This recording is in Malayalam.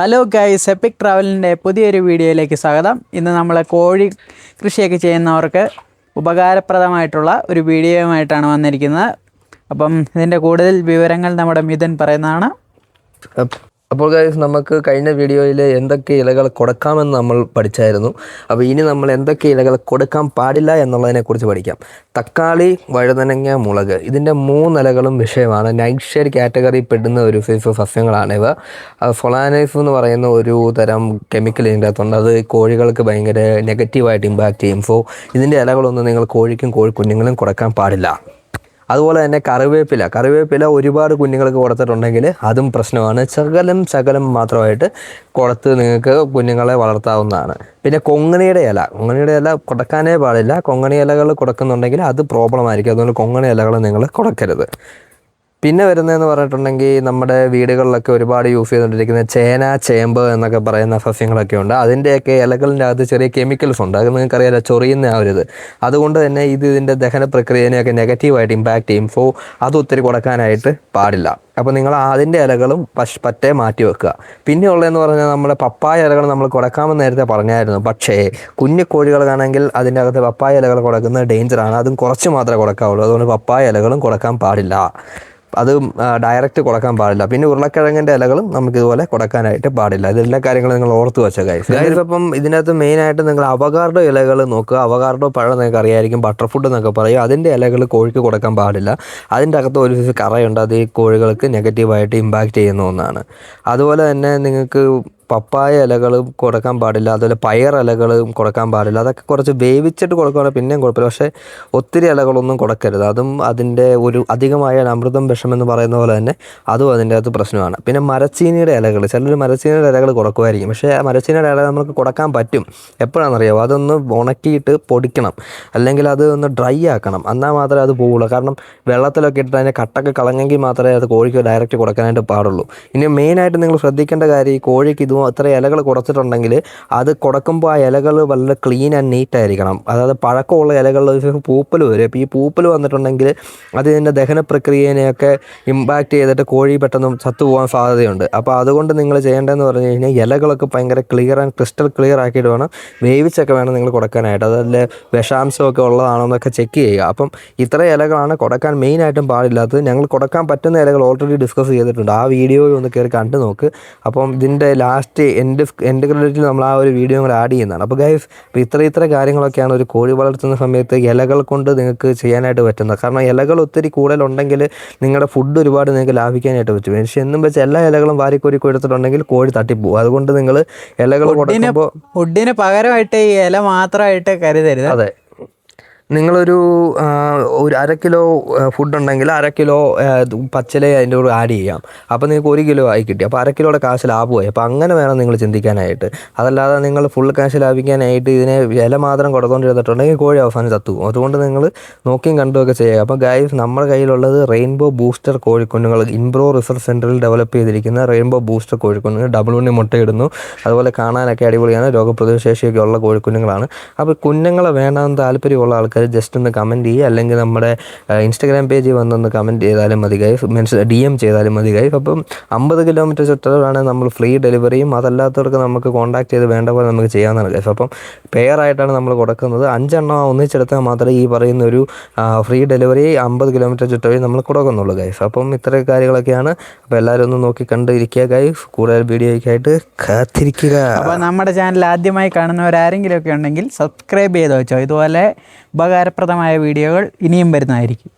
ഹലോ ഗൈസ്, എപ്പിക് ട്രാവലിൻ്റെ പുതിയൊരു വീഡിയോയിലേക്ക് സ്വാഗതം. ഇന്ന് നമ്മളെ കോഴി കൃഷിയൊക്കെ ചെയ്യുന്നവർക്ക് ഉപകാരപ്രദമായിട്ടുള്ള ഒരു വീഡിയോയുമായിട്ടാണ് വന്നിരിക്കുന്നത്. അപ്പം ഇതിൻ്റെ കൂടുതൽ വിവരങ്ങൾ നമ്മുടെ മിഥുൻ പറയുന്നതാണ്. അപ്പോൾ ഗൈസ്, നമുക്ക് കഴിഞ്ഞ വീഡിയോയിൽ എന്തൊക്കെ ഇലകൾ കൊടുക്കാമെന്ന് നമ്മൾ പഠിച്ചായിരുന്നു. അപ്പോൾ ഇനി നമ്മൾ എന്തൊക്കെ ഇലകൾ കൊടുക്കാൻ പാടില്ല എന്നുള്ളതിനെക്കുറിച്ച് പഠിക്കാം. തക്കാളി, വഴുതനങ്ങ, മുളക്, ഇതിൻ്റെ 3 ഇലകളും വിഷയമാണ്. നൈറ്റ് ഷെയ്ഡ് കാറ്റഗറിയിൽ പെടുന്ന ഒരു സൈസ് സസ്യങ്ങളാണ് ഇവ. ഫൊളാനൈഫ് എന്ന് പറയുന്ന ഒരു തരം കെമിക്കൽ ഇതിൻ്റെ അകത്തുണ്ട്. അത് കോഴികൾക്ക് ഭയങ്കര നെഗറ്റീവായിട്ട് ഇമ്പാക്റ്റ് ചെയ്യും. സോ ഇതിൻ്റെ ഇലകളൊന്നും നിങ്ങൾ കോഴിക്കും കോഴിക്കുഞ്ഞുങ്ങളും കൊടുക്കാൻ പാടില്ല. അതുപോലെ തന്നെ കറിവേപ്പില ഒരുപാട് കുഞ്ഞുങ്ങൾക്ക് കൊടുത്തിട്ടുണ്ടെങ്കിൽ അതും പ്രശ്നമാണ്. ശകലം മാത്രമായിട്ട് കൊടുത്ത് നിങ്ങൾക്ക് കുഞ്ഞുങ്ങളെ വളർത്താവുന്നതാണ്. പിന്നെ കൊങ്ങണിയുടെ ഇല കൊടുക്കാനേ പാടില്ല. കൊങ്ങണി ഇലകൾ കൊടുക്കുന്നുണ്ടെങ്കിൽ അത് പ്രോബ്ലം ആയിരിക്കും. അതുകൊണ്ട് കൊങ്ങണി ഇലകൾ നിങ്ങൾ കൊടുക്കരുത്. പിന്നെ വരുന്നതെന്ന് പറഞ്ഞിട്ടുണ്ടെങ്കിൽ നമ്മുടെ വീടുകളിലൊക്കെ ഒരുപാട് യൂസ് ചെയ്തുകൊണ്ടിരിക്കുന്ന ചേന, ചേമ്പ് എന്നൊക്കെ പറയുന്ന സസ്യങ്ങളൊക്കെ ഉണ്ട്. അതിൻ്റെയൊക്കെ ഇലകളിൻ്റെ അകത്ത് ചെറിയ കെമിക്കൽസ് ഉണ്ട്. അത് നിങ്ങൾക്കറിയാലോ, ചൊറിയുന്ന ആ ഒരു ഇത്. അതുകൊണ്ട് തന്നെ ഇതിൻ്റെ ദഹന പ്രക്രിയനെയൊക്കെ നെഗറ്റീവായിട്ട് ഇമ്പാക്റ്റ് ചെയ്യും. സോ അത് ഒത്തിരി കൊടുക്കാനായിട്ട് പാടില്ല. അപ്പോൾ നിങ്ങൾ അതിൻ്റെ ഇലകളും പറ്റേ മാറ്റി വെക്കുക. പിന്നെ ഉള്ളതെന്ന് പറഞ്ഞാൽ നമ്മുടെ പപ്പായ ഇലകൾ നമ്മൾ കൊടുക്കാമെന്ന് നേരത്തെ പറഞ്ഞായിരുന്നു. പക്ഷേ കുഞ്ഞു കോഴികൾക്കാണെങ്കിൽ അതിൻ്റെ അകത്ത് പപ്പായ ഇലകൾ കൊടുക്കുന്നത് ഡേഞ്ചറാണ്. അതും കുറച്ച് മാത്രമേ കൊടുക്കാവുള്ളൂ. അതുകൊണ്ട് പപ്പായ ഇലകളും കൊടുക്കാൻ പാടില്ല. അത് ഡയറക്റ്റ് കൊടുക്കാൻ പാടില്ല. പിന്നെ ഉരുളക്കിഴങ്ങിൻ്റെ ഇലകളും നമുക്കിതുപോലെ കൊടുക്കാനായിട്ട് പാടില്ല. ഇതെല്ലാ കാര്യങ്ങളും നിങ്ങൾ ഓർത്ത് വെച്ച ഗൈസ്. ഇപ്പം ഇതിനകത്ത് മെയിനായിട്ട് നിങ്ങൾ അവകാഡോ ഇലകൾ നോക്കുക. അവകാഡോ പഴം നിങ്ങൾക്ക് അറിയായിരിക്കും, ബട്ടർ ഫുഡ് എന്നൊക്കെ പറയും. അതിൻ്റെ ഇലകൾ കോഴിക്ക് കൊടുക്കാൻ പാടില്ല. അതിൻ്റെ അകത്ത് ഒരു കറയുണ്ട്. അത് ഈ കോഴികൾക്ക് നെഗറ്റീവായിട്ട് ഇമ്പാക്റ്റ് ചെയ്യുന്ന ഒന്നാണ്. അതുപോലെ തന്നെ നിങ്ങൾക്ക് പപ്പായ ഇലകളും കൊടുക്കാൻ പാടില്ല. അതുപോലെ പയർ ഇലകളും കൊടുക്കാൻ പാടില്ല. അതൊക്കെ കുറച്ച് വേവിച്ചിട്ട് കൊടുക്കുകയാണെങ്കിൽ പിന്നെയും കുഴപ്പമില്ല. പക്ഷേ ഒത്തിരി ഇലകളൊന്നും കൊടുക്കരുത്. അതും അതിൻ്റെ ഒരു അധികമായ അമൃതം വിഷമെന്ന് പറയുന്ന പോലെ തന്നെ അതും അതിൻ്റെ അകത്ത് പ്രശ്നമാണ്. പിന്നെ മരച്ചീനിയുടെ ഇലകൾ, ചിലർ മരച്ചീനിയുടെ ഇലകൾ കൊടുക്കുമായിരിക്കും. പക്ഷേ മരച്ചീനിയുടെ ഇല നമുക്ക് കൊടുക്കാൻ പറ്റും. എപ്പോഴാണെന്നറിയാമോ? അതൊന്ന് ഉണക്കിയിട്ട് പൊടിക്കണം, അല്ലെങ്കിൽ അത് ഒന്ന് ഡ്രൈ ആക്കണം. എന്നാൽ മാത്രമേ അത് പോവുള്ളൂ. കാരണം വെള്ളത്തിലൊക്കെ ഇട്ടിട്ട് അതിൻ്റെ കട്ടൊക്കെ കളഞ്ഞെങ്കിൽ മാത്രമേ അത് കോഴിക്ക് ഡയറക്റ്റ് കൊടുക്കാനായിട്ട് പാടുള്ളൂ. ഇനി മെയിനായിട്ട് നിങ്ങൾ ശ്രദ്ധിക്കേണ്ട കാര്യം, ഈ കോഴിക്ക് അത്ര ഇലകൾ കൊടുത്തിട്ടുണ്ടെങ്കിൽ അത് കൊടുക്കുമ്പോൾ ആ ഇലകൾ വളരെ ക്ലീൻ ആൻഡ് നീറ്റ് ആയിരിക്കണം. അതായത് പഴക്കമുള്ള ഇലകളിൽ പൂപ്പൽ വരും. അപ്പോൾ ഈ പൂപ്പൽ വന്നിട്ടുണ്ടെങ്കിൽ അത് ഇതിൻ്റെ ദഹന പ്രക്രിയനെയൊക്കെ ഇമ്പാക്റ്റ് ചെയ്തിട്ട് കോഴി പെട്ടെന്ന് ചത്തുപോകാൻ സാധ്യതയുണ്ട്. അപ്പോൾ അതുകൊണ്ട് നിങ്ങൾ ചെയ്യേണ്ടതെന്ന് പറഞ്ഞു കഴിഞ്ഞാൽ ഇലകളൊക്കെ ഭയങ്കര ക്ലിയർ ആൻഡ് ക്രിസ്റ്റൽ ക്ലിയർ ആക്കിയിട്ട് വേണം, വേവിച്ചൊക്കെ വേണം നിങ്ങൾ കൊടുക്കാനായിട്ട്. അതിൽ വിഷാംശമൊക്കെ ഉള്ളതാണോ എന്നൊക്കെ ചെക്ക് ചെയ്യുക. അപ്പം ഇത്ര ഇലകളാണ് കൊടുക്കാൻ മെയിനായിട്ടും പാടില്ലാത്തത്. ഞങ്ങൾ കൊടുക്കാൻ പറ്റുന്ന ഇലകൾ ഓൾറെഡി ഡിസ്കസ് ചെയ്തിട്ടുണ്ട്. ആ വീഡിയോ ഒന്ന് കയറി കണ്ടു നോക്ക്. അപ്പം ഇതിൻ്റെ ലാസ്റ്റ് എൻ്റെ ക്രെഡിറ്റിൽ നമ്മൾ ആ ഒരു വീഡിയോ കൂടെ ആഡ് ചെയ്യുന്നതാണ്. അപ്പോൾ ഗൈസ്, ഇപ്പോൾ ഇത്ര കാര്യങ്ങളൊക്കെയാണ് ഒരു കോഴി വളർത്തുന്ന സമയത്ത് ഇലകൾ കൊണ്ട് നിങ്ങൾക്ക് ചെയ്യാനായിട്ട് പറ്റുന്നത്. കാരണം ഇലകൾ ഒത്തിരി കൂടുതലുണ്ടെങ്കിൽ നിങ്ങളുടെ ഫുഡ് ഒരുപാട് നിങ്ങൾക്ക് ലാഭിക്കാനായിട്ട് പറ്റും. പക്ഷേ എന്നും വെച്ച് എല്ലാ ഇലകളും വാരിക്കോരി കൊടുത്തിട്ടുണ്ടെങ്കിൽ കോഴി തട്ടിപ്പോകും. അതുകൊണ്ട് നിങ്ങൾ ഇലകൾ കൊടുക്കുമ്പോൾ ഫുഡിന് പകരമായിട്ട് ഈ ഇല മാത്രമായിട്ട് കരുതരുത്. അതെ, നിങ്ങളൊരു 1/2 കിലോ ഫുഡ് ഉണ്ടെങ്കിൽ 1/2 കിലോ പച്ചില അതിൻ്റെ കൂടെ ആഡ് ചെയ്യാം. അപ്പോൾ നിങ്ങൾക്ക് 1 കിലോ ആയി കിട്ടി. അപ്പോൾ 1/2 കിലോയുടെ കാശ് ലാഭമായി. അപ്പോൾ അങ്ങനെ വേണം നിങ്ങൾ ചിന്തിക്കാനായിട്ട്. അതല്ലാതെ നിങ്ങൾ ഫുൾ കാശ് ലാഭിക്കാനായിട്ട് ഇതിനെ ഇല മാത്രം കൊടുത്തുകൊണ്ടിരുന്നിട്ടുണ്ടെങ്കിൽ കോഴി അവസാനം ചത്തുപോകും. അതുകൊണ്ട് നിങ്ങൾ നോക്കിയും കണ്ടുമൊക്കെ ചെയ്യുക. അപ്പോൾ ഗൈസ്, നമ്മുടെ കയ്യിലുള്ളത് റെയിൻബോ ബൂസ്റ്റർ കോഴിക്കുഞ്ഞുങ്ങൾ, ഇൻബ്രോ റിസർച്ച് സെൻറ്ററിൽ ഡെവലപ്പ് ചെയ്തിരിക്കുന്ന റെയിൻബോ ബൂസ്റ്റർ കോഴിക്കുഞ്ഞുങ്ങൾ. ഡബിൾ ഉണ്ണി മുട്ടയിടുന്നു. അതുപോലെ കാണാനൊക്കെ അടിപൊളിയാണ്. രോഗപ്രതിരോധ ശേഷിയൊക്കെ ഉള്ള കോഴിക്കുഞ്ഞുങ്ങളാണ്. അപ്പോൾ കുഞ്ഞുങ്ങളെ വേണമെന്ന് താല്പര്യമുള്ള ആൾക്കാർ ജസ്റ്റ് ഒന്ന് കമൻറ്റ് ചെയ്യുക, അല്ലെങ്കിൽ നമ്മുടെ ഇൻസ്റ്റാഗ്രാം പേജിൽ വന്നൊന്ന് കമൻറ്റ് ചെയ്താലും മതി ഗൈസ്, മീൻസ് DM ചെയ്താലും മതി ഗൈസ്. അപ്പം 50 കിലോമീറ്റർ ചുറ്റളവാണെങ്കിൽ നമ്മൾ ഫ്രീ ഡെലിവറിയും, അതല്ലാത്തവർക്ക് നമുക്ക് കോൺടാക്ട് ചെയ്ത് വേണ്ട പോലെ നമുക്ക് ചെയ്യാവുന്നതാണ് ഗൈസ്. അപ്പം പെയറായിട്ടാണ് നമ്മൾ കൊടുക്കുന്നത്. 5 എണ്ണം ഒന്നിച്ചെടുത്താൽ മാത്രമേ ഈ പറയുന്ന ഒരു ഫ്രീ ഡെലിവറി 50 കിലോമീറ്റർ ചുറ്റവഴി നമ്മൾ കൊടുക്കുന്നുള്ളൂ ഗൈസ്. അപ്പം ഇത്രയും കാര്യങ്ങളൊക്കെയാണ്. അപ്പോൾ എല്ലാവരും ഒന്ന് നോക്കി കണ്ടിരിക്കുക ഗൈസ്. കൂടുതൽ വീഡിയോയ്ക്കായിട്ട് കാത്തിരിക്കുക. അപ്പോൾ നമ്മുടെ ചാനൽ ആദ്യമായി കാണുന്നവരാരെങ്കിലും ഒക്കെ ഉണ്ടെങ്കിൽ സബ്സ്ക്രൈബ് ചെയ്ത് വെച്ചോ. ഇതുപോലെ ഉപകാരപ്രദമായ വീഡിയോകൾ ഇനിയും വരുന്നതായിരിക്കും.